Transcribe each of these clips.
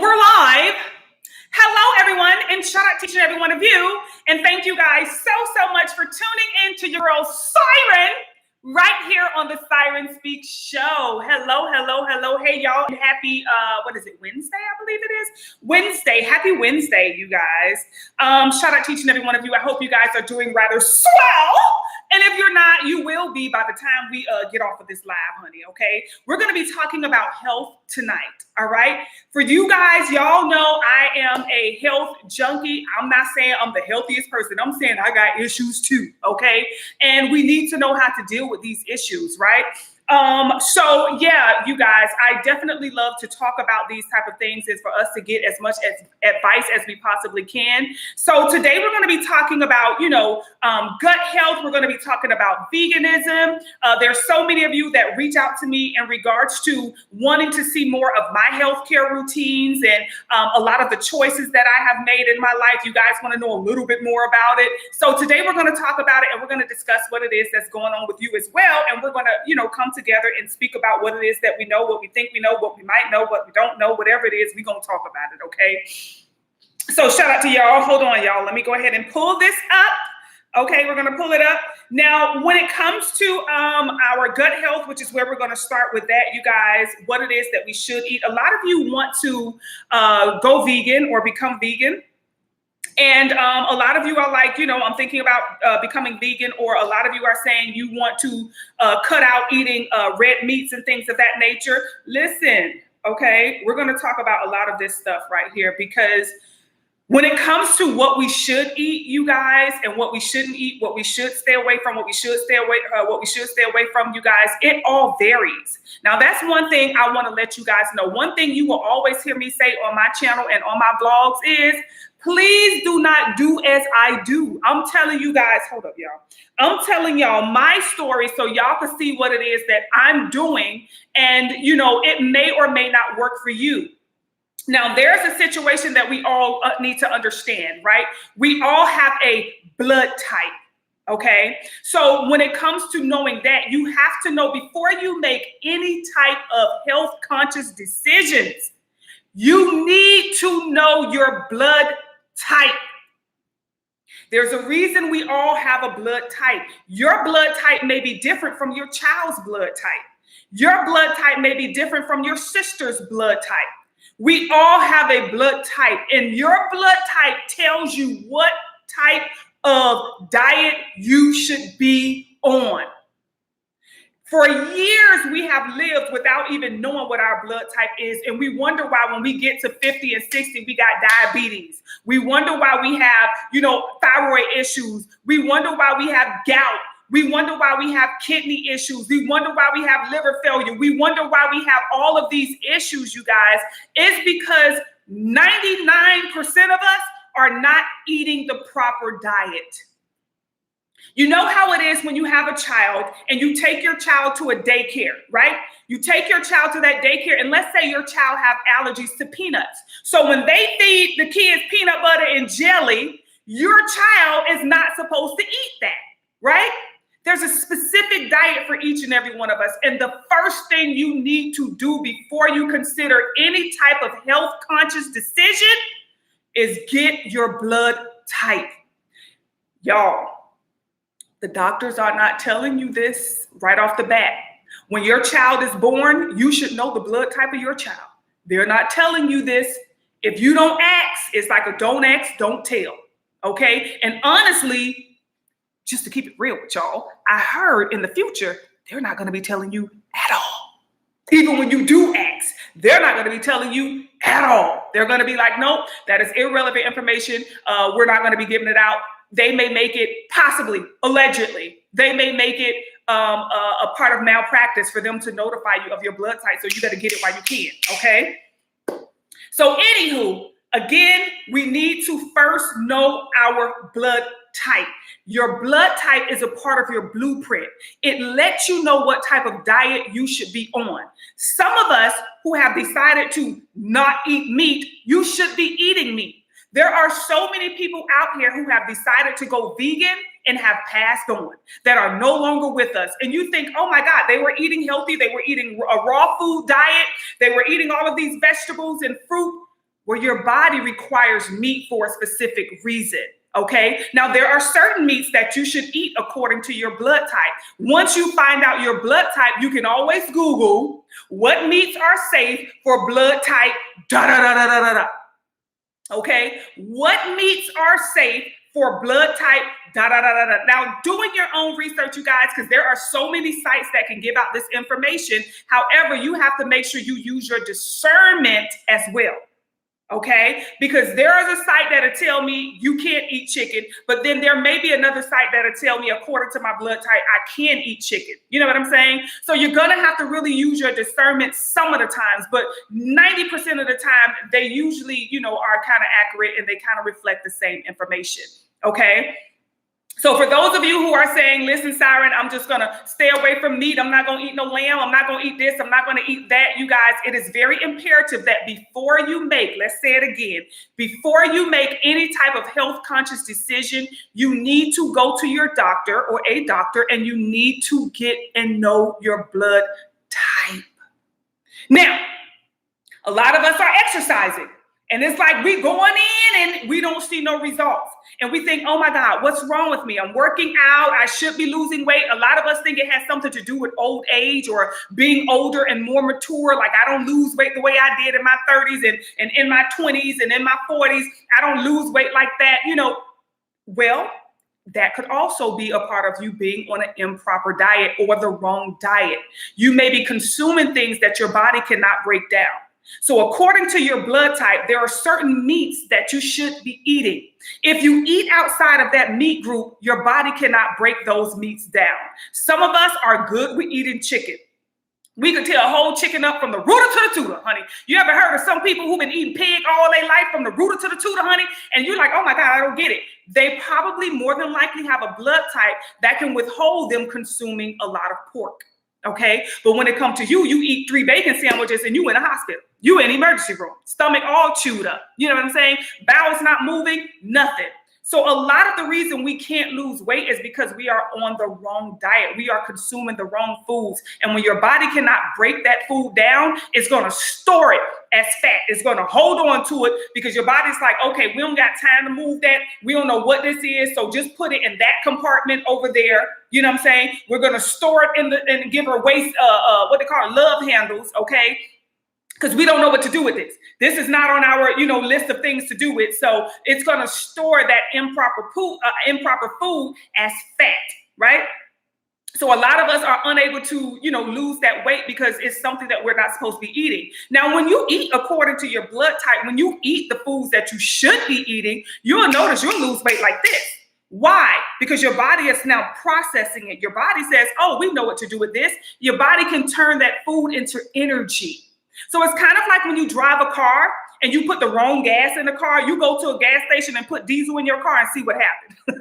we're live. Hello, everyone, and shout out to each and every one of you. And thank you guys so much for tuning in to your girl, Sighren, right here on the Sighren Speak Show. Hello. Hey, y'all. Happy, Wednesday, I believe it is? Wednesday. Happy Wednesday, you guys. Shout out to each and every one of you. I hope you guys are doing rather swell. And if you're not, you will be by the time we get off of this live, honey, okay? We're going to be talking about health tonight, all right? For you guys, y'all know I am a health junkie. I'm not saying I'm the healthiest person. I'm saying I got issues too, okay? And we need to know how to deal with these issues, right? So yeah, you guys, I definitely love to talk about these type of things and for us to get as much advice as we possibly can. So today we're going to be talking about, gut health. We're going to be talking about veganism. There's so many of you that reach out to me in regards to wanting to see more of my healthcare routines and a lot of the choices that I have made in my life. You guys want to know a little bit more about it. So today we're going to talk about it and we're going to discuss what it is that's going on with you as well. And we're going to, come together and speak about what it is that we know, what we think we know, what we might know, what we don't know, whatever it is, we're going to talk about it, okay? So shout out to y'all. Hold on, y'all. Let me go ahead and pull this up. Okay, we're going to pull it up. Now, when it comes to our gut health, which is where we're going to start with that, you guys, what it is that we should eat. A lot of you want to go vegan or become vegan. And a lot of you are like, I'm thinking about becoming vegan, or a lot of you are saying you want to cut out eating red meats and things of that nature. Listen, okay, we're going to talk about a lot of this stuff right here, because when it comes to what we should eat, you guys, and what we shouldn't eat, what we should stay away from, what we should stay away from, you guys, it all varies. Now, that's one thing I want to let you guys know. One thing you will always hear me say on my channel and on my vlogs is, please do not do as I do. I'm telling you guys, hold up, y'all. I'm telling y'all my story so y'all can see what it is that I'm doing. And, it may or may not work for you. Now, there's a situation that we all need to understand, right? We all have a blood type, okay? So when it comes to knowing that, you have to know before you make any type of health conscious decisions, you need to know your blood type. There's a reason we all have a blood type. Your blood type may be different from your child's blood type. Your blood type may be different from your sister's blood type. We all have a blood type, and your blood type tells you what type of diet you should be on. For years, we have lived without even knowing what our blood type is. And we wonder why when we get to 50 and 60, we got diabetes. We wonder why we have, thyroid issues. We wonder why we have gout. We wonder why we have kidney issues. We wonder why we have liver failure. We wonder why we have all of these issues, you guys. It's because 99% of us are not eating the proper diet. You know how it is when you have a child and you take your child to a daycare, right? You take your child to that daycare, and let's say your child have allergies to peanuts. So when they feed the kids peanut butter and jelly, your child is not supposed to eat that, right? There's a specific diet for each and every one of us. And the first thing you need to do before you consider any type of health conscious decision is get your blood type. Y'all, the doctors are not telling you this right off the bat. When your child is born, you should know the blood type of your child. They're not telling you this. If you don't ask, it's like a don't ask, don't tell. Okay? And honestly, just to keep it real with y'all, I heard in the future, they're not going to be telling you at all. Even when you do ask, they're not going to be telling you at all. They're going to be like, nope, that is irrelevant information. We're not going to be giving it out. They may make it possibly, allegedly, they may make it a part of malpractice for them to notify you of your blood type. So you got to get it while you can. Okay. So anywho, again, we need to first know our blood type. Your blood type is a part of your blueprint. It lets you know what type of diet you should be on. Some of us who have decided to not eat meat, you should be eating meat. There are so many people out here who have decided to go vegan and have passed on, that are no longer with us. And you think, oh my God, they were eating healthy. They were eating a raw food diet. They were eating all of these vegetables and fruit. where your body requires meat for a specific reason. Okay, now there are certain meats that you should eat according to your blood type. Once you find out your blood type, you can always Google what meats are safe for blood type, da da da da da da da. Okay, what meats are safe for blood type, da da da da da. Now, doing your own research, you guys, because there are so many sites that can give out this information. However, you have to make sure you use your discernment as well. Okay, because there is a site that'll tell me you can't eat chicken, but then there may be another site that'll tell me, according to my blood type, I can eat chicken. You know what I'm saying? So you're gonna have to really use your discernment some of the times, but 90% of the time, they usually, are kind of accurate and they kind of reflect the same information. Okay. So for those of you who are saying, listen, Sighren, I'm just going to stay away from meat. I'm not going to eat no lamb. I'm not going to eat this. I'm not going to eat that. You guys, it is very imperative that before you make, let's say it again, before you make any type of health conscious decision, you need to go to your doctor or a doctor and you need to get and know your blood type. Now, a lot of us are exercising. And it's like we going in and we don't see no results. And we think, oh my God, what's wrong with me? I'm working out. I should be losing weight. A lot of us think it has something to do with old age or being older and more mature. Like I don't lose weight the way I did in my 30s and in my 20s and in my 40s. I don't lose weight like that. Well, that could also be a part of you being on an improper diet or the wrong diet. You may be consuming things that your body cannot break down. So according to your blood type, there are certain meats that you should be eating. If you eat outside of that meat group, your body cannot break those meats down. Some of us are good with eating chicken. We could tear a whole chicken up from the rooter to the tutor, honey. You ever heard of some people who've been eating pig all their life from the rooter to the tutor, honey? And you're like, oh my God, I don't get it. They probably more than likely have a blood type that can withhold them consuming a lot of pork. Okay, but when it comes to you, you eat 3 bacon sandwiches and you in a hospital. You in emergency room, stomach all chewed up. You know what I'm saying? Bowels not moving, nothing. So a lot of the reason we can't lose weight is because we are on the wrong diet. We are consuming the wrong foods. And when your body cannot break that food down, it's going to store it as fat. It's going to hold on to it because your body's like, okay, we don't got time to move that. We don't know what this is. So just put it in that compartment over there. You know what I'm saying? We're going to store it and give her waist, what they call love handles. Okay. Because we don't know what to do with this. This is not on our, list of things to do with. So it's going to store that improper food as fat, right? So a lot of us are unable to, lose that weight because it's something that we're not supposed to be eating. Now, when you eat according to your blood type, when you eat the foods that you should be eating, you'll notice you'll lose weight like this. Why? Because your body is now processing it. Your body says, oh, we know what to do with this. Your body can turn that food into energy. So it's kind of like when you drive a car and you put the wrong gas in the car, you go to a gas station and put diesel in your car and see what happens.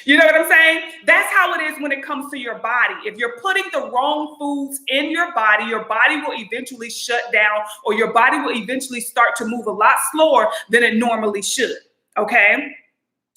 You know what I'm saying? That's how it is when it comes to your body. If you're putting the wrong foods in your body will eventually shut down or your body will eventually start to move a lot slower than it normally should. Okay?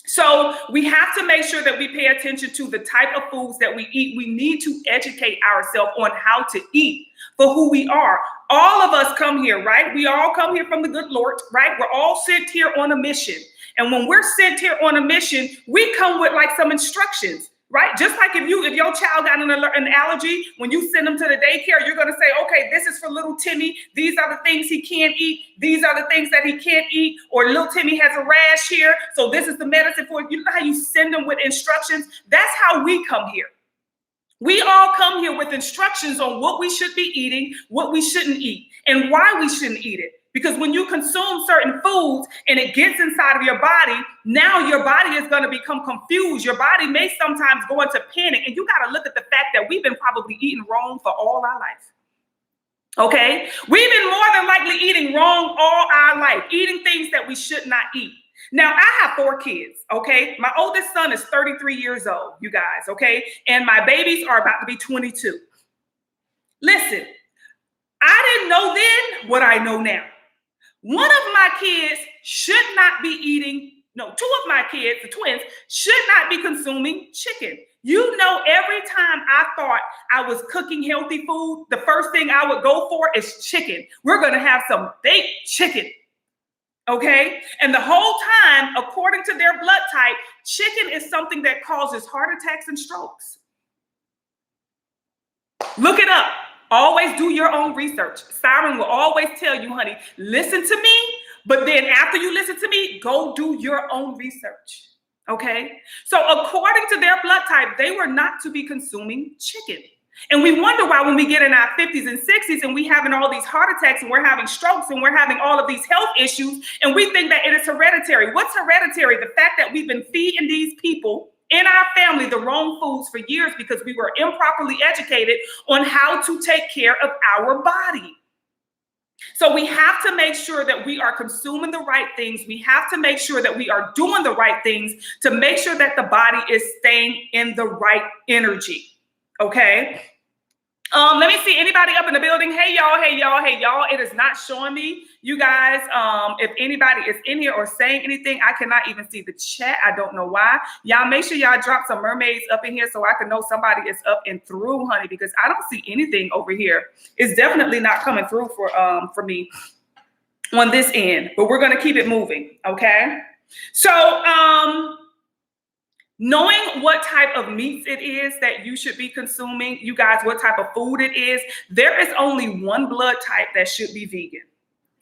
So we have to make sure that we pay attention to the type of foods that we eat. We need to educate ourselves on how to eat for who we are. All of us come here, right? We all come here from the good Lord, right? We're all sent here on a mission. And when we're sent here on a mission, we come with like some instructions, right? Just like if your child got an allergy, when you send them to the daycare, you're going to say, okay, this is for little Timmy. These are the things he can't eat. These are the things that he can't eat. Or little Timmy has a rash here. So this is the medicine for it. You know how you send them with instructions? That's how we come here. We all come here with instructions on what we should be eating, what we shouldn't eat, and why we shouldn't eat it. Because when you consume certain foods and it gets inside of your body, now your body is going to become confused. Your body may sometimes go into panic. And you got to look at the fact that we've been probably eating wrong for all our life. Okay? We've been more than likely eating wrong all our life, eating things that we should not eat. Now, I have 4 kids, okay? My oldest son is 33 years old, you guys, okay? And my babies are about to be 22. Listen, I didn't know then what I know now. One of my kids should not be eating, 2 of my kids, the twins, should not be consuming chicken. You know, every time I thought I was cooking healthy food, the first thing I would go for is chicken. We're going to have some baked chicken. Okay. And the whole time, according to their blood type, chicken is something that causes heart attacks and strokes. Look it up. Always do your own research. Sighren will always tell you, honey, listen to me, but then after you listen to me, go do your own research. Okay. So according to their blood type, they were not to be consuming chicken. And we wonder why when we get in our 50s and 60s and we having all these heart attacks and we're having strokes and we're having all of these health issues and we think that it is hereditary. What's hereditary? The fact that we've been feeding these people in our family the wrong foods for years because we were improperly educated on how to take care of our body. So we have to make sure that we are consuming the right things. We have to make sure that we are doing the right things to make sure that the body is staying in the right energy. Okay. Let me see anybody up in the building. Hey, y'all. Hey, y'all. Hey, y'all. It is not showing me, you guys. If anybody is in here or saying anything, I cannot even see the chat. I don't know why. Y'all make sure y'all drop some mermaids up in here so I can know somebody is up and through, honey, because I don't see anything over here. It's definitely not coming through for me on this end, but we're going to keep it moving. Okay. So, knowing what type of meats it is that you should be consuming, you guys, what type of food it is, there is only one blood type that should be vegan,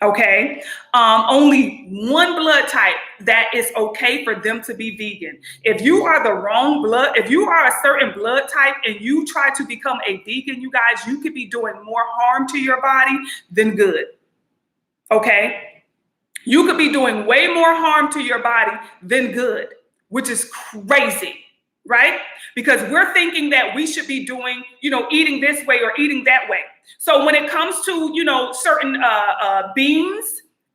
okay? Only one blood type that is okay for them to be vegan. If you are the wrong blood, if you are a certain blood type and you try to become a vegan, you guys, you could be doing more harm to your body than good, okay? You could be doing way more harm to your body than good, which is crazy, right? Because we're thinking that we should be doing, eating this way or eating that way. So when it comes to, certain beans,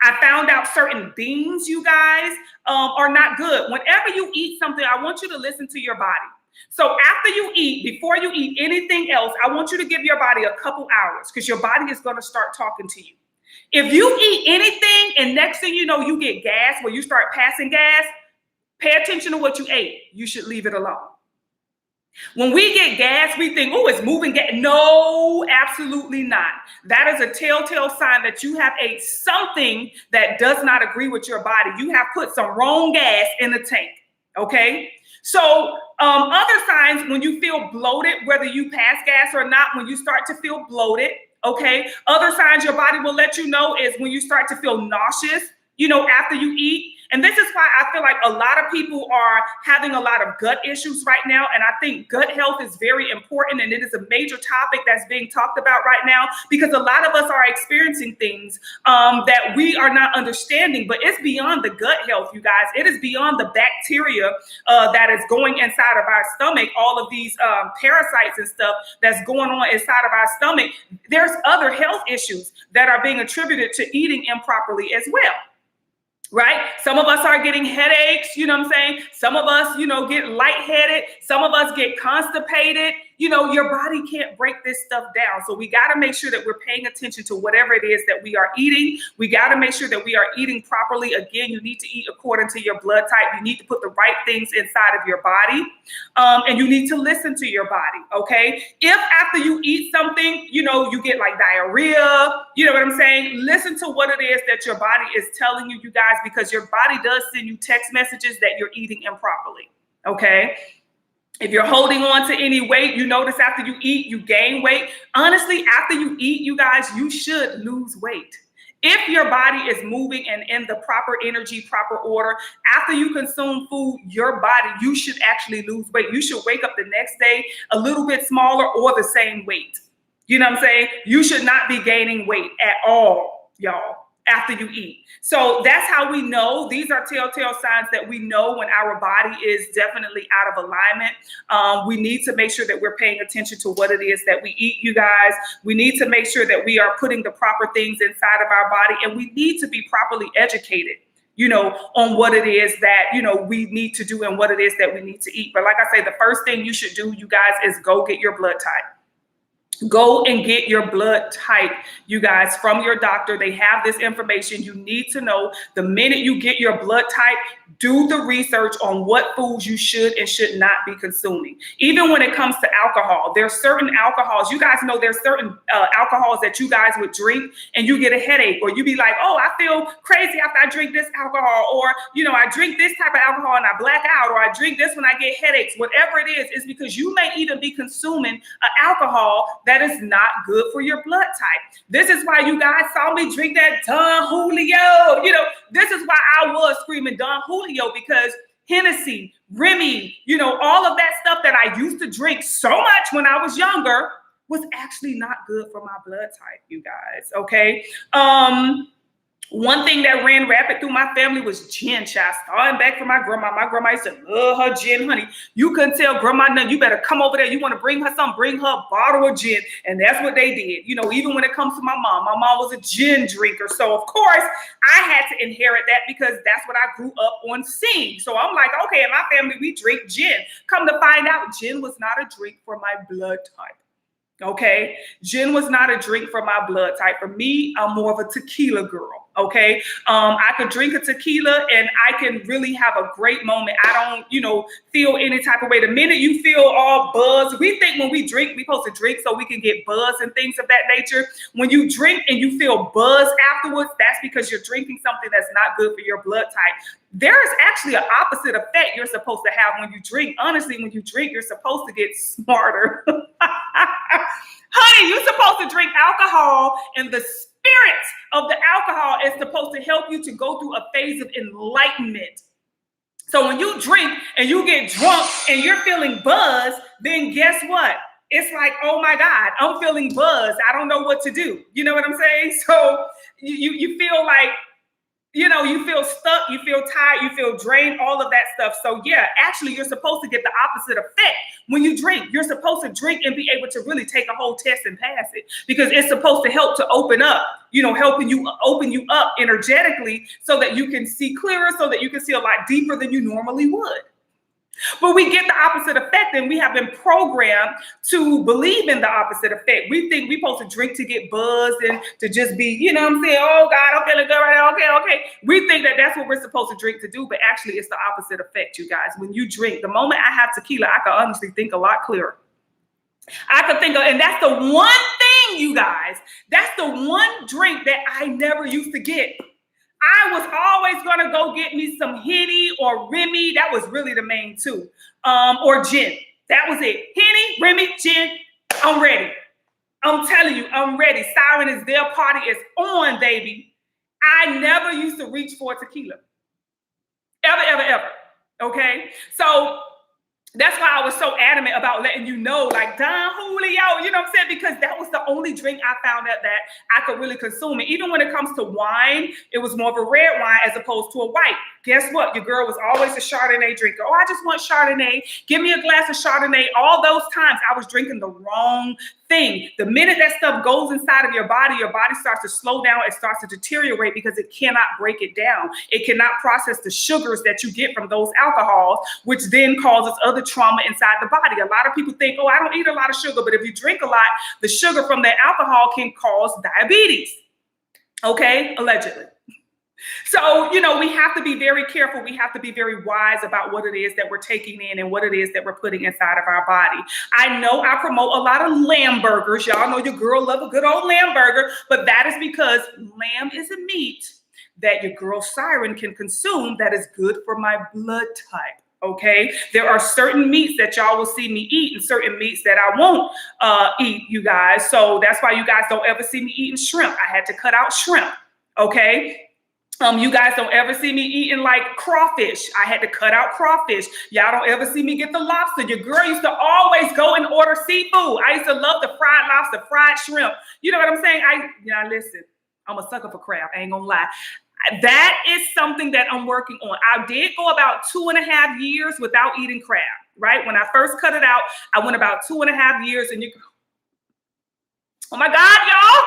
I found out certain beans, you guys, are not good. Whenever you eat something, I want you to listen to your body. So after you eat, before you eat anything else, I want you to give your body a couple hours because your body is going to start talking to you. If you eat anything and next thing you know, you get gas where you start passing gas, pay attention to what you ate. You should leave it alone. When we get gas, we think, oh, it's moving gas. No, absolutely not. That is a telltale sign that you have ate something that does not agree with your body. You have put some wrong gas in the tank, okay? So other signs when you feel bloated, whether you pass gas or not, when you start to feel bloated, okay? Other signs your body will let you know is when you start to feel nauseous, after you eat. And this is why I feel like a lot of people are having a lot of gut issues right now. And I think gut health is very important. And it is a major topic that's being talked about right now because a lot of us are experiencing things that we are not understanding. But it's beyond the gut health, you guys. It is beyond the bacteria that is going inside of our stomach, all of these parasites and stuff that's going on inside of our stomach. There's other health issues that are being attributed to eating improperly as well. Right? Some of us are getting headaches, you know what I'm saying? Some of us, get lightheaded. Some of us get constipated. Your body can't break this stuff down. So we got to make sure that we're paying attention to whatever it is that we are eating. We got to make sure that we are eating properly. Again, you need to eat according to your blood type. You need to put the right things inside of your body. And you need to listen to your body. Okay. If after you eat something, you get like diarrhea, you know what I'm saying? Listen to what it is that your body is telling you, you guys, because your body does send you text messages that you're eating improperly. Okay. If you're holding on to any weight, you notice after you eat, you gain weight. Honestly, after you eat, you guys, you should lose weight. If your body is moving and in the proper energy, proper order, after you consume food, your body, you should actually lose weight. You should wake up the next day a little bit smaller or the same weight. You know what I'm saying? You should not be gaining weight at all, y'all, after you eat. So that's how we know. These are telltale signs that we know when our body is definitely out of alignment. We need to make sure that we're paying attention to what it is that we eat, you guys. We need to make sure that we are putting the proper things inside of our body, and we need to be properly educated, on what it is that, we need to do and what it is that we need to eat. But like I say, the first thing you should do, you guys, is go get your blood type. Go and get your blood type, you guys, from your doctor. They have this information. You need to know the minute you get your blood type, do the research on what foods you should and should not be consuming. Even when it comes to alcohol, there's certain alcohols. You guys know there's certain alcohols that you guys would drink and you get a headache, or you be like, oh, I feel crazy after I drink this alcohol, or, you know, I drink this type of alcohol and I black out, or I drink this when I get headaches. Whatever it is because you may even be consuming an alcohol that is not good for your blood type. This is why you guys saw me drink that Don Julio. You know, this is why I was screaming Don Julio, because Hennessy, Remy, you know, all of that stuff that I used to drink so much when I was younger was actually not good for my blood type, you guys, okay? One thing that ran rapid through my family was gin, child. Starting back from my grandma. My grandma used to love her gin, honey. You couldn't tell grandma nothing. You better come over there. You want to bring her something, bring her a bottle of gin. And that's what they did. You know, even when it comes to my mom was a gin drinker. So, of course, I had to inherit that because that's what I grew up on seeing. So I'm like, okay, in my family, we drink gin. Come to find out, gin was not a drink for my blood type. Okay, gin was not a drink for my blood type. For me, I'm more of a tequila girl. Okay, I could drink a tequila and I can really have a great moment. I don't, you know, feel any type of way. The minute you feel all buzzed, we think when we drink, we supposed to drink so we can get buzz and things of that nature. When you drink and you feel buzz afterwards, that's because you're drinking something that's not good for your blood type. There is actually an opposite effect you're supposed to have when you drink. Honestly, when you drink, you're supposed to get smarter. Honey, you're supposed to drink alcohol, and the spirit of the alcohol is supposed to help you to go through a phase of enlightenment. So when you drink and you get drunk and you're feeling buzzed, then guess what? It's like, oh my God, I'm feeling buzzed. I don't know what to do. You know what I'm saying? So you feel like, you know, you feel stuck, you feel tired, you feel drained, all of that stuff. So yeah, actually you're supposed to get the opposite effect when you drink. You're supposed to drink and be able to really take a whole test and pass it, because it's supposed to help to open up, you know, helping you open you up energetically so that you can see clearer, so that you can see a lot deeper than you normally would. But we get the opposite effect, and we have been programmed to believe in the opposite effect. We think we're supposed to drink to get buzzed and to just be, you know what I'm saying? Oh God, I'm feeling good right now. Okay. We think that that's what we're supposed to drink to do, but actually it's the opposite effect, you guys. When you drink, the moment I have tequila, I can honestly think a lot clearer. I could think of, and that's the one thing, you guys, that's the one drink that I never used to get. I was always going to go get me some Henny or Remy. That was really the main two. Or gin. That was it. Henny, Remy, gin. I'm ready. I'm telling you, I'm ready. Sighren is their party is on, baby. I never used to reach for tequila. Ever. Okay? So that's why I was so adamant about letting you know, like Don Julio, you know what I'm saying? Because that was the only drink I found out that I could really consume. And even when it comes to wine, it was more of a red wine as opposed to a white. Guess what? Your girl was always a Chardonnay drinker. Oh, I just want Chardonnay. Give me a glass of Chardonnay. All those times I was drinking the wrong thing. The minute that stuff goes inside of your body starts to slow down. It starts to deteriorate because it cannot break it down. It cannot process the sugars that you get from those alcohols, which then causes other trauma inside the body. A lot of people think, oh, I don't eat a lot of sugar. But if you drink a lot, the sugar from that alcohol can cause diabetes. Okay, allegedly. So, you know, we have to be very careful. We have to be very wise about what it is that we're taking in and what it is that we're putting inside of our body. I know I promote a lot of lamb burgers. Y'all know your girl love a good old lamb burger, but that is because lamb is a meat that your girl Sighren can consume that is good for my blood type. Okay, there are certain meats that y'all will see me eat and certain meats that I won't eat, you guys. So that's why you guys don't ever see me eating shrimp. I had to cut out shrimp. Okay. You guys don't ever see me eating like crawfish. I had to cut out crawfish. Y'all don't ever see me get the lobster. Your girl used to always go and order seafood. I used to love the fried lobster, fried shrimp. You know what I'm saying? Listen, I'm a sucker for crab. I ain't gonna lie. That is something that I'm working on. I did go about 2.5 years without eating crab, right? When I first cut it out, I went about 2.5 years, and oh my God, y'all.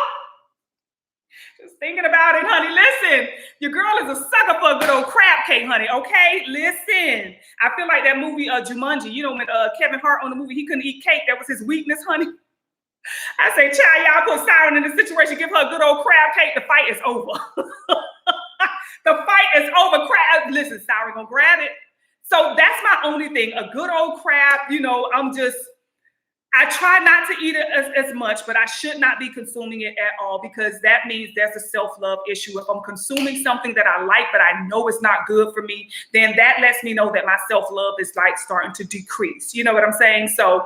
Just thinking about it, honey. Listen, your girl is a sucker for a good old crab cake, honey. Okay, listen. I feel like that movie, Jumanji. You know, when Kevin Hart on the movie, he couldn't eat cake. That was his weakness, honey. I say, child, y'all put Sighren in the situation, give her a good old crab cake, the fight is over. The fight is over. Crab, listen, Sighren gonna grab it. So that's my only thing, a good old crab, I try not to eat it as much, but I should not be consuming it at all because that means there's a self-love issue. If I'm consuming something that I like, but I know it's not good for me, then that lets me know that my self-love is like starting to decrease. You know what I'm saying? So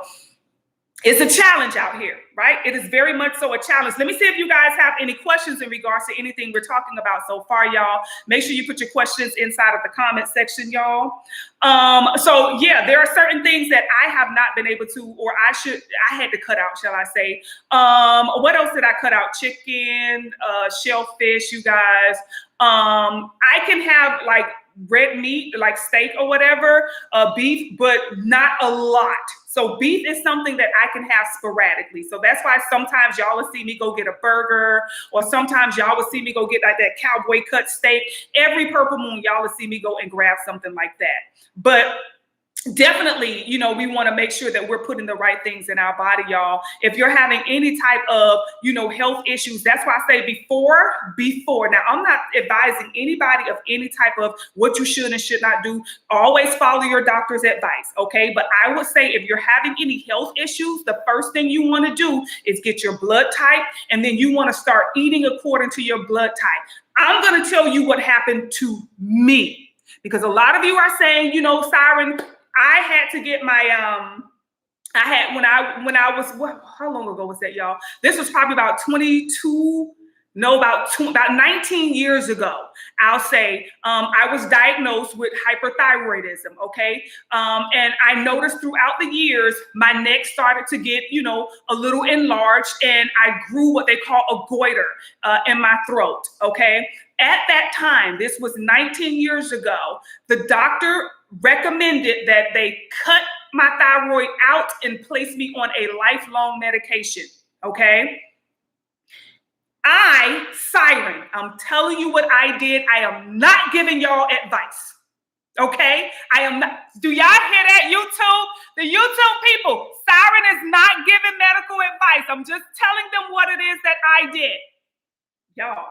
it's a challenge out here, right? It is very much so a challenge. Let me see if you guys have any questions in regards to anything we're talking about so far, y'all. Make sure you put your questions inside of the comment section, y'all. So yeah, there are certain things that I have not been able to, or I had to cut out, shall I say. What else did I cut out? Chicken, shellfish, you guys. I can have like red meat, like steak or whatever, beef, but not a lot. So beef is something that I can have sporadically. So that's why sometimes y'all will see me go get a burger, or sometimes y'all will see me go get like that cowboy cut steak. Every purple moon, y'all will see me go and grab something like that. But definitely, we want to make sure that we're putting the right things in our body, y'all. If you're having any type of, health issues, that's why I say before. Now, I'm not advising anybody of any type of what you should and should not do. Always follow your doctor's advice, okay? But I would say if you're having any health issues, the first thing you want to do is get your blood type, and then you want to start eating according to your blood type. I'm going to tell you what happened to me, because a lot of you are saying, Sighren, I had to get my, when I was, how long ago was that, y'all? This was probably about 19 years ago. I'll say, I was diagnosed with hyperthyroidism, okay? And I noticed throughout the years, my neck started to get, a little enlarged, and I grew what they call a goiter in my throat, okay? At that time, this was 19 years ago, the doctor recommended that they cut my thyroid out and place me on a lifelong medication, okay? Sighren, I'm telling you what I did. I am not giving y'all advice, okay? I am not. Do y'all hear that, YouTube? The YouTube people, Sighren is not giving medical advice. I'm just telling them what it is that I did. Y'all.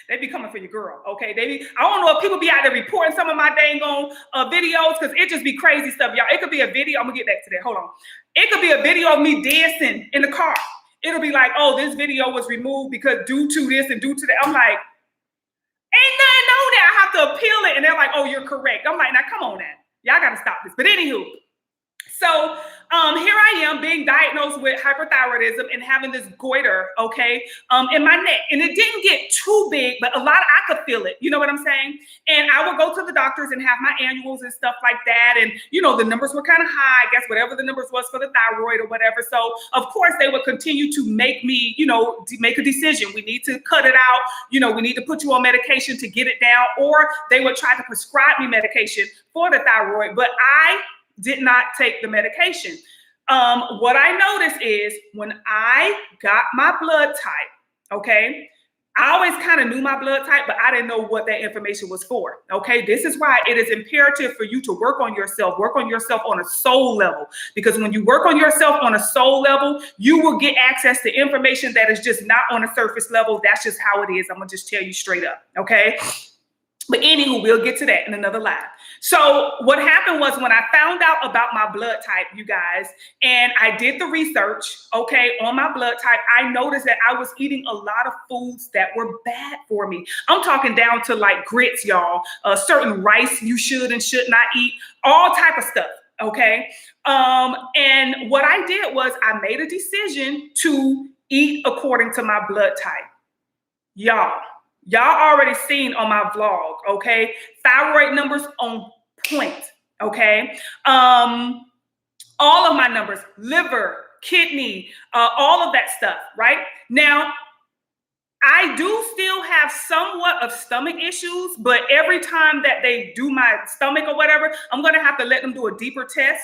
They be coming for your girl, okay? I don't know if people be out there reporting some of my dang on videos, because it just be crazy stuff, y'all. It could be a video. I'm gonna get back to that. Hold on. It could be a video of me dancing in the car. It'll be like, oh, this video was removed because due to this and due to that. I'm like, ain't nothing on there. I have to appeal it. And they're like, oh, you're correct. I'm like, now come on now. Y'all got to stop this. But anywho, so here I am being diagnosed with hyperthyroidism and having this goiter, okay, in my neck. And it didn't get too big, but I could feel it. You know what I'm saying? And I would go to the doctors and have my annuals and stuff like that. And, the numbers were kind of high, I guess, whatever the numbers was for the thyroid or whatever. So, of course, they would continue to make me, make a decision. We need to cut it out. We need to put you on medication to get it down. Or they would try to prescribe me medication for the thyroid. But I did not take the medication. What I noticed is when I got my blood type, okay, I always kind of knew my blood type, but I didn't know what that information was for, okay? This is why it is imperative for you to work on yourself on a soul level, because when you work on yourself on a soul level, you will get access to information that is just not on a surface level. That's just how it is. I'm gonna just tell you straight up, okay? But anywho, we'll get to that in another live. So what happened was when I found out about my blood type, you guys, and I did the research, okay, on my blood type, I noticed that I was eating a lot of foods that were bad for me. I'm talking down to like grits, y'all, certain rice you should and should not eat, all type of stuff, okay? And what I did was I made a decision to eat according to my blood type. Y'all already seen on my vlog, okay? Thyroid numbers on point, okay? All of my numbers, liver, kidney, all of that stuff, right? Now, I do still have somewhat of stomach issues, but every time that they do my stomach or whatever, I'm going to have to let them do a deeper test,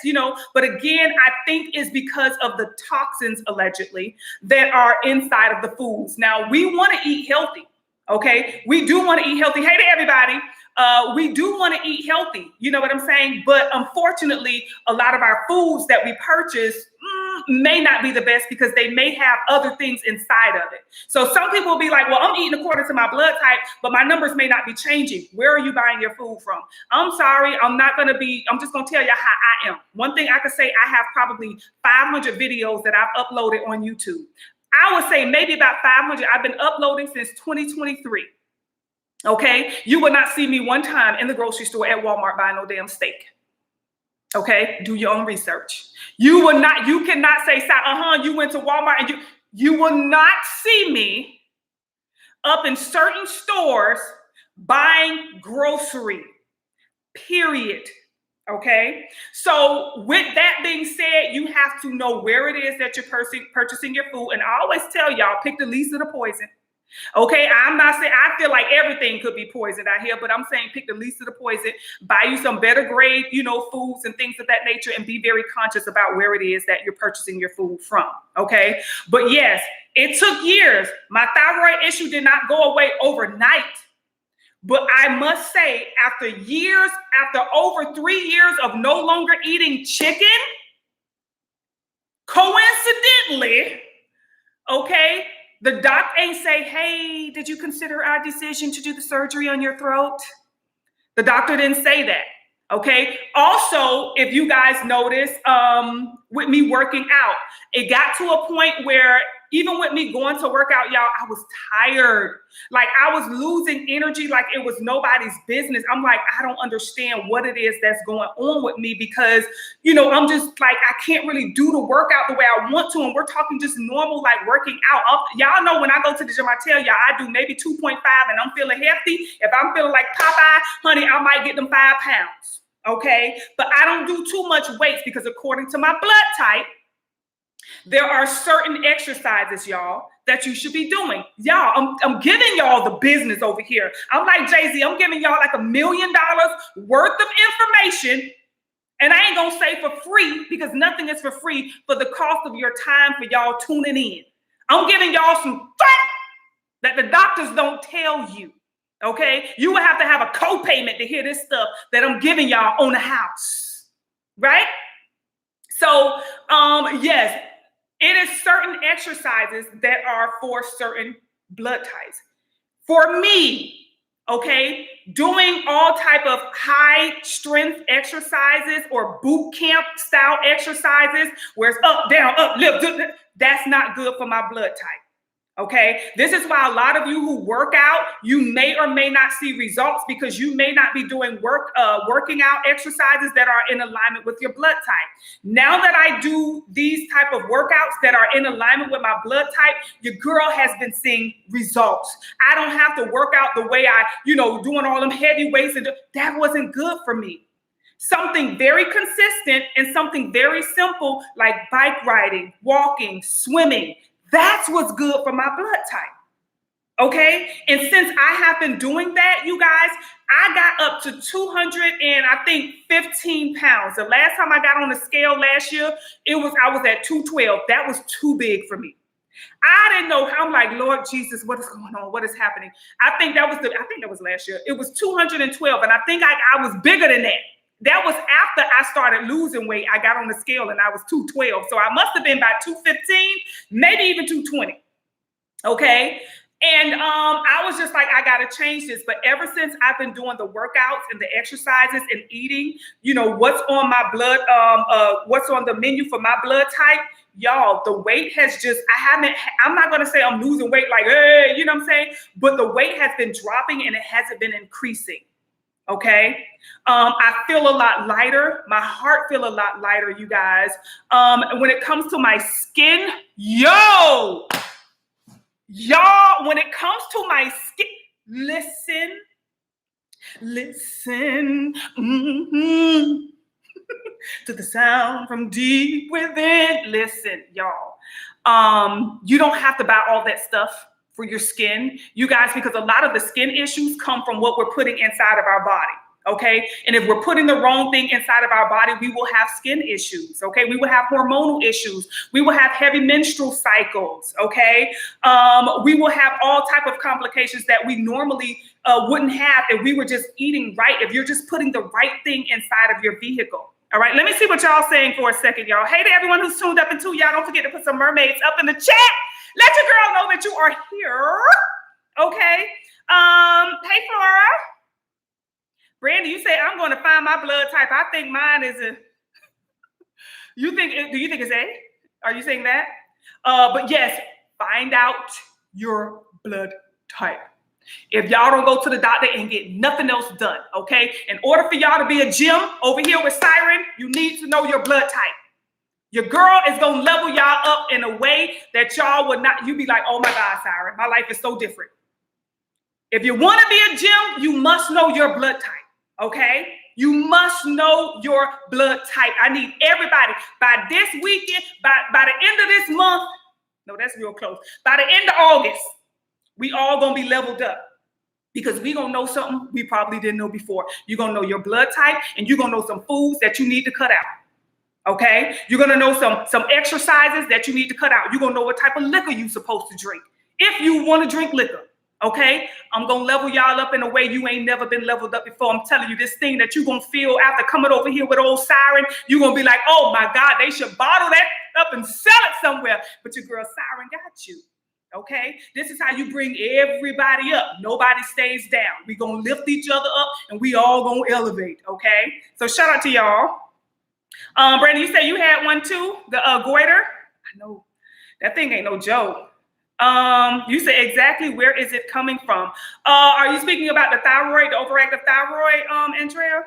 But again, I think it's because of the toxins, allegedly, that are inside of the foods. Now, we want to eat healthy. Okay, we do want to eat healthy. Hey to everybody. We do want to eat healthy. You know what I'm saying? But unfortunately, a lot of our foods that we purchase, may not be the best because they may have other things inside of it. So some people will be like, well, I'm eating according to my blood type, but my numbers may not be changing. Where are you buying your food from? I'm sorry, I'm just going to tell you how I am. One thing I could say, I have probably 500 videos that I've uploaded on YouTube. I would say maybe about 500. I've been uploading since 2023. Okay, you will not see me one time in the grocery store at Walmart buying no damn steak. Okay, do your own research. You cannot say, you went to Walmart and you will not see me up in certain stores buying grocery, period. Okay, so with that being said, you have to know where it is that you're purchasing your food. And I always tell y'all, pick the least of the poison. Okay, I'm not saying, I feel like everything could be poisoned out here, but I'm saying pick the least of the poison, buy you some better grade, foods and things of that nature, and be very conscious about where it is that you're purchasing your food from. Okay, but yes, it took years. My thyroid issue did not go away overnight. But I must say, after over 3 years of no longer eating chicken, coincidentally, okay, the doc ain't say, hey, did you consider our decision to do the surgery on your throat? The doctor didn't say that, okay? Also, if you guys notice, with me working out, it got to a point where even with me going to work out, y'all, I was tired. Like I was losing energy like it was nobody's business. I'm like, I don't understand what it is that's going on with me because, I'm just like, I can't really do the workout the way I want to. And we're talking just normal, like working out. Y'all know when I go to the gym, I tell y'all I do maybe 2.5 and I'm feeling hefty. If I'm feeling like Popeye, honey, I might get them 5 pounds. Okay. But I don't do too much weights because according to my blood type, there are certain exercises, y'all, that you should be doing. Y'all, I'm giving y'all the business over here. I'm like Jay-Z, I'm giving y'all like $1 million worth of information. And I ain't going to say for free because nothing is for free for the cost of your time for y'all tuning in. I'm giving y'all some facts that the doctors don't tell you. Okay? You will have to have a co-payment to hear this stuff that I'm giving y'all on the house. Right? So, yes. It is certain exercises that are for certain blood types. For me, okay, doing all type of high strength exercises or boot camp style exercises where it's up, down, up, lift, that's not good for my blood type. Okay, this is why a lot of you who work out, you may or may not see results because you may not be doing working out exercises that are in alignment with your blood type. Now that I do these type of workouts that are in alignment with my blood type, your girl has been seeing results. I don't have to work out the way I, doing all them heavy weights, and that wasn't good for me. Something very consistent and something very simple like bike riding, walking, swimming. That's what's good for my blood type. Okay. And since I have been doing that, you guys, I got up to 215 pounds. The last time I got on the scale last year, I was at 212. That was too big for me. I didn't know how. I'm like, Lord Jesus, what is going on? What is happening? I think that was last year. It was 212. And I think I was bigger than that. That was after I started losing weight. I got on the scale and I was 212. So I must have been about 215, maybe even 220. Okay. And I was just like, I got to change this. But ever since I've been doing the workouts and the exercises and eating, what's on my blood, what's on the menu for my blood type, y'all, the weight has I'm not going to say I'm losing weight like, hey, you know what I'm saying? But the weight has been dropping and it hasn't been increasing. Okay. I feel a lot lighter. My heart feel a lot lighter, you guys. When it comes to my skin, y'all, when it comes to my skin, listen to the sound from deep within. Listen, y'all, you don't have to buy all that stuff for your skin, you guys, because a lot of the skin issues come from what we're putting inside of our body. Okay. And if we're putting the wrong thing inside of our body, we will have skin issues. Okay. We will have hormonal issues. We will have heavy menstrual cycles. Okay. We will have all type of complications that we normally wouldn't have if we were just eating right. If you're just putting the right thing inside of your vehicle. All right, let me see what y'all saying for a second, y'all. Hey to everyone who's tuned up into y'all. Don't forget to put some mermaids up in the chat. Let your girl know that you are here. Okay. Hey, Flora. Brandy, you say, I'm going to find my blood type. I think mine is a... do you think it's A? Are you saying that? But yes, find out your blood type. If y'all don't go to the doctor and get nothing else done, okay? In order for y'all to be a gym over here with Sighren, you need to know your blood type. Your girl is going to level y'all up in a way that y'all would not, you be like, oh my God, Sighren, my life is so different. If you want to be a gym, you must know your blood type, okay? You must know your blood type. I need everybody by this weekend, by the end of this month. No, that's real close. By the end of August, we all going to be leveled up because we going to know something we probably didn't know before. You're going to know your blood type and you're going to know some foods that you need to cut out. Okay? You're going to know some exercises that you need to cut out. You're going to know what type of liquor you're supposed to drink if you want to drink liquor. Okay, I'm going to level y'all up in a way you ain't never been leveled up before. I'm telling you, this thing that you're going to feel after coming over here with old Sighren, you're going to be like, oh my God, they should bottle that up and sell it somewhere. But your girl Sighren got you. Okay, this is how you bring everybody up. Nobody stays down. We're going to lift each other up and we all going to elevate. Okay, so shout out to y'all. Brandon, you say you had one too, the goiter. I know that thing ain't no joke. You say exactly where is it coming from? Are you speaking about the thyroid, the overactive thyroid, Andrea?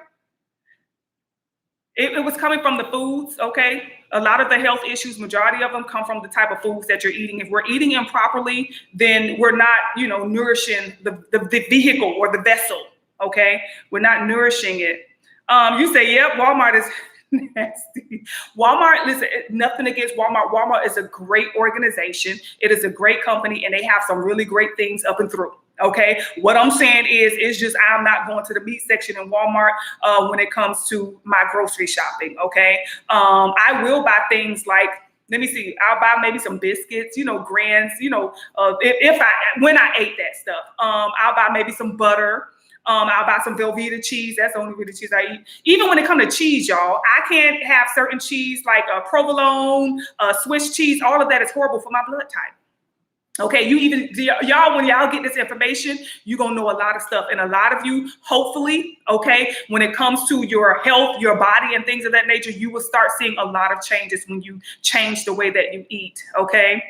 It was coming from the foods, okay? A lot of the health issues, majority of them come from the type of foods that you're eating. If we're eating improperly, then we're not, nourishing the vehicle or the vessel, okay? We're not nourishing it. You say, yep, Walmart is nasty. Walmart, listen, nothing against Walmart. Walmart is a great organization. It is a great company, and they have some really great things up and through. Okay, what I'm saying is, it's just I'm not going to the meat section in Walmart when it comes to my grocery shopping. Okay, I will buy things like, let me see, I'll buy maybe some biscuits, Grants, when I ate that stuff. I'll buy maybe some butter. I'll buy some Velveeta cheese. That's the only really cheese I eat. Even when it comes to cheese, y'all, I can't have certain cheese like provolone, Swiss cheese. All of that is horrible for my blood type. Okay, y'all, when y'all get this information, you're going to know a lot of stuff. And a lot of you, hopefully, okay, when it comes to your health, your body and things of that nature, you will start seeing a lot of changes when you change the way that you eat, okay?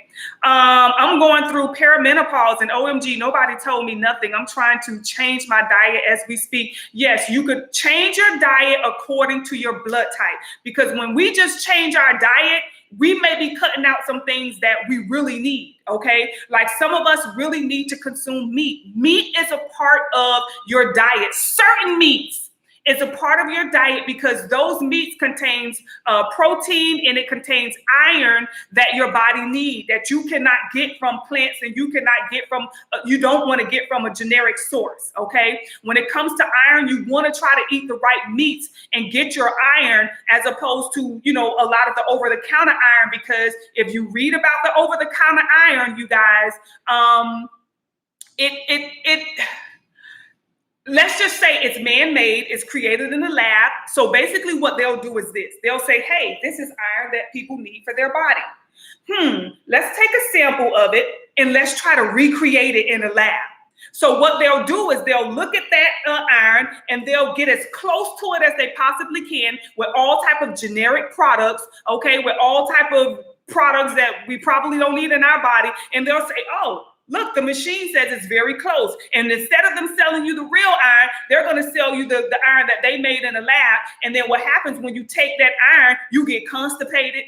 I'm going through perimenopause and OMG, nobody told me nothing. I'm trying to change my diet as we speak. Yes, you could change your diet according to your blood type, because when we just change our diet, we may be cutting out some things that we really need, okay? Like some of us really need to consume meat. Meat is a part of your diet. Certain meats is a part of your diet because those meats contains protein and it contains iron that your body needs, that you cannot get from plants and you cannot get from, you don't want to get from a generic source, okay? When it comes to iron, you want to try to eat the right meats and get your iron as opposed to, a lot of the over-the-counter iron, because if you read about the over-the-counter iron, you guys, let's just say it's man-made, it's created in the lab. So basically what they'll do is this. They'll say, hey, this is iron that people need for their body. Let's take a sample of it and let's try to recreate it in the lab. So what they'll do is they'll look at that iron and they'll get as close to it as they possibly can with all type of generic products, okay, with all type of products that we probably don't need in our body. And they'll say, oh, look, the machine says it's very close. And instead of them selling you the real iron, they're going to sell you the iron that they made in the lab. And then what happens when you take that iron, you get constipated.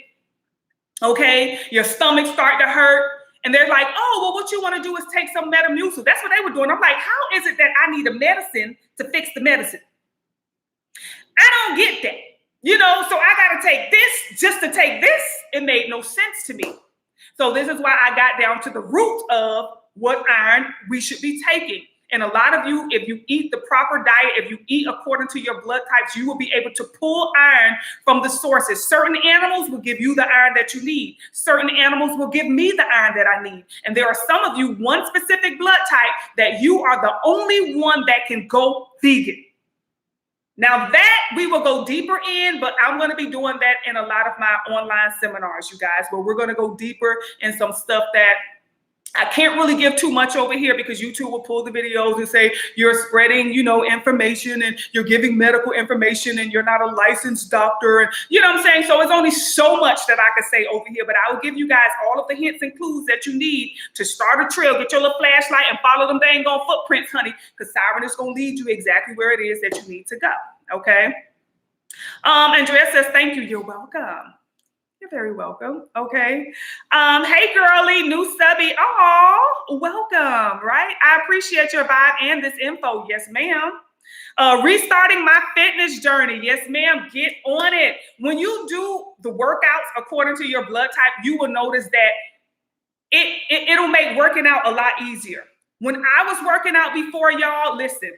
Okay, your stomach start to hurt. And they're like, oh, well, what you want to do is take some Metamucil. That's what they were doing. I'm like, how is it that I need a medicine to fix the medicine? I don't get that. So I got to take this just to take this. It made no sense to me. So this is why I got down to the root of what iron we should be taking. And a lot of you, if you eat the proper diet, if you eat according to your blood types, you will be able to pull iron from the sources. Certain animals will give you the iron that you need. Certain animals will give me the iron that I need. And there are some of you, one specific blood type, that you are the only one that can go vegan. Now that we will go deeper in, but I'm going to be doing that in a lot of my online seminars, you guys, where we're going to go deeper in some stuff that I can't really give too much over here because YouTube will pull the videos and say you're spreading, information and you're giving medical information and you're not a licensed doctor. And you know what I'm saying? So it's only so much that I can say over here, but I will give you guys all of the hints and clues that you need to start a trail. Get your little flashlight and follow them dang on footprints, honey, because Sighren is going to lead you exactly where it is that you need to go. Okay. Andrea says, thank you. You're welcome. You're very welcome. Okay. Hey, girly, new subby. Oh, welcome. Right. I appreciate your vibe and this info. Yes, ma'am. Restarting my fitness journey. Yes, ma'am. Get on it. When you do the workouts according to your blood type, you will notice that it'll make working out a lot easier. When I was working out before, y'all, listen,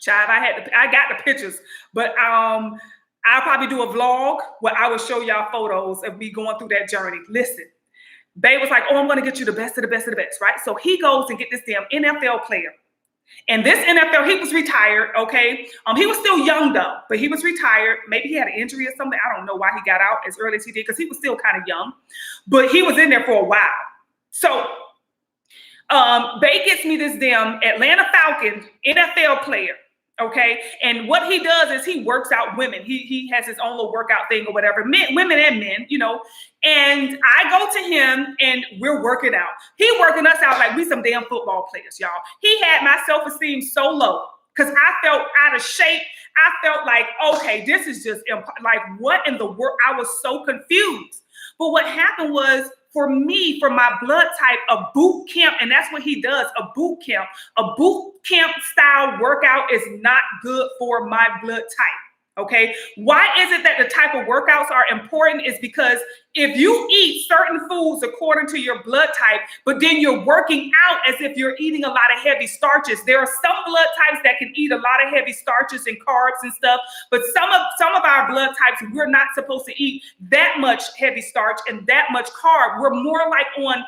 child, I got the pictures, but I'll probably do a vlog where I will show y'all photos of me going through that journey. Listen, babe was like, oh, I'm going to get you the best of the best of the best, right? So he goes and get this damn NFL player. And this NFL, he was retired, okay? He was still young, though, but he was retired. Maybe he had an injury or something. I don't know why he got out as early as he did because he was still kind of young. But he was in there for a while. So Bae gets me this damn Atlanta Falcons NFL player. Okay. And what he does is he works out women. He has his own little workout thing or whatever, women and men, and I go to him and we're working out. He working us out like we some damn football players, y'all. He had my self-esteem so low because I felt out of shape. I felt like, okay, this is just like, what in the world? I was so confused. But what happened was, for me, for my blood type, a boot camp, and that's what he does, a boot camp style workout is not good for my blood type, okay? Why is it that the type of workouts are important is because if you eat certain foods according to your blood type, but then you're working out as if you're eating a lot of heavy starches, there are some blood types that can eat a lot of heavy starches and carbs and stuff, but some of our blood types, we're not supposed to eat that much heavy starch and that much carb. We're more like on,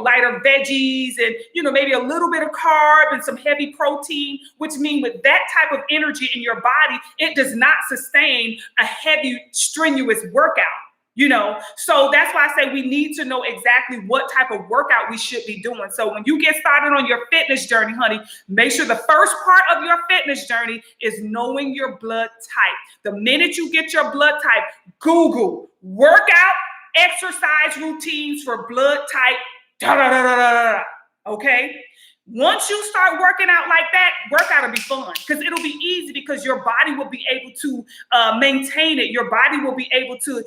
lighter veggies and, maybe a little bit of carb and some heavy protein, which means with that type of energy in your body, it does not sustain a heavy, strenuous workout. So that's why I say we need to know exactly what type of workout we should be doing. So when you get started on your fitness journey, honey, make sure the first part of your fitness journey is knowing your blood type. The minute you get your blood type, Google workout exercise routines for blood type, okay? Once you start working out like that, workout will be fun because it'll be easy because your body will be able to maintain it. Your body will be able to,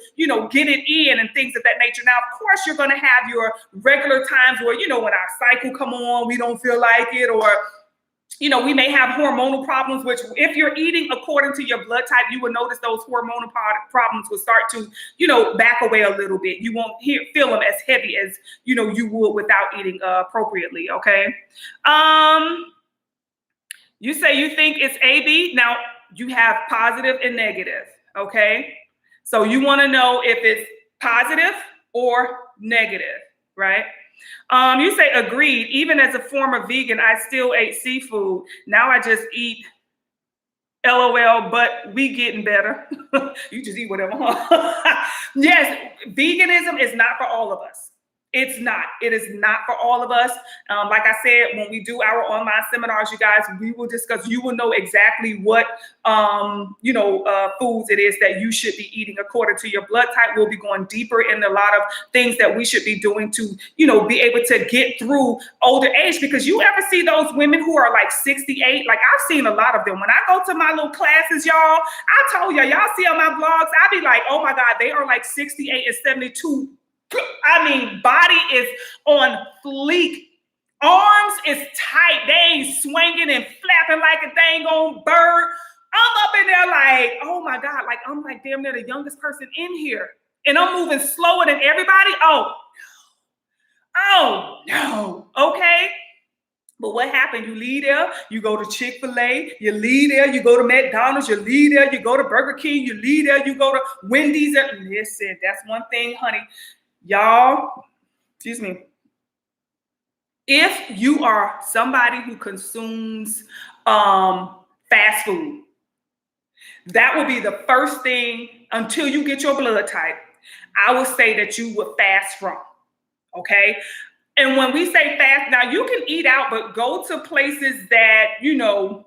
get it in and things of that nature. Now, of course, you're going to have your regular times where, when our cycle come on, we don't feel like it, or, we may have hormonal problems, which if you're eating according to your blood type, you will notice those hormonal problems will start to, back away a little bit. You won't feel them as heavy as, you would without eating appropriately. Okay. You say you think it's AB. Now you have positive and negative. Okay. So you want to know if it's positive or negative, right? You say agreed. Even as a former vegan, I still ate seafood. Now I just eat LOL, but we getting better. You just eat whatever. Huh? Yes, veganism is not for all of us. It's not. It is not for all of us. Like I said, when we do our online seminars, you guys, we will discuss. You will know exactly what, foods it is that you should be eating according to your blood type. We'll be going deeper in a lot of things that we should be doing to, be able to get through older age. Because you ever see those women who are like 68? Like I've seen a lot of them. When I go to my little classes, y'all, I told y'all see on my vlogs, I be like, oh my God, they are like 68 and 72. I mean, body is on fleek. Arms is tight. They ain't swinging and flapping like a dang on bird. I'm up in there like, oh my God, like I'm like damn near the youngest person in here. And I'm moving slower than everybody. Oh no. Okay. But what happened? You leave there, you go to Chick-fil-A, you leave there, you go to McDonald's, you leave there, you go to Burger King, you leave there, you go to Wendy's. Listen, that's one thing, honey. Y'all, excuse me. If you are somebody who consumes fast food, That will be the first thing until you get your blood type. I would say that you would fast from. Okay. And when we say fast, now you can eat out, but go to places that, you don't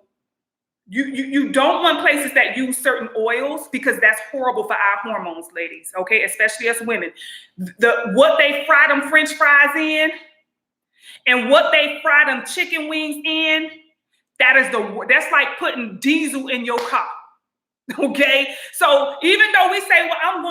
want places that use certain oils, because that's horrible for our hormones, ladies. Okay. Especially as women. What they fry them French fries in and what they fry them chicken wings in, that's like putting diesel in your car. Okay. So even though we say, well, I'm going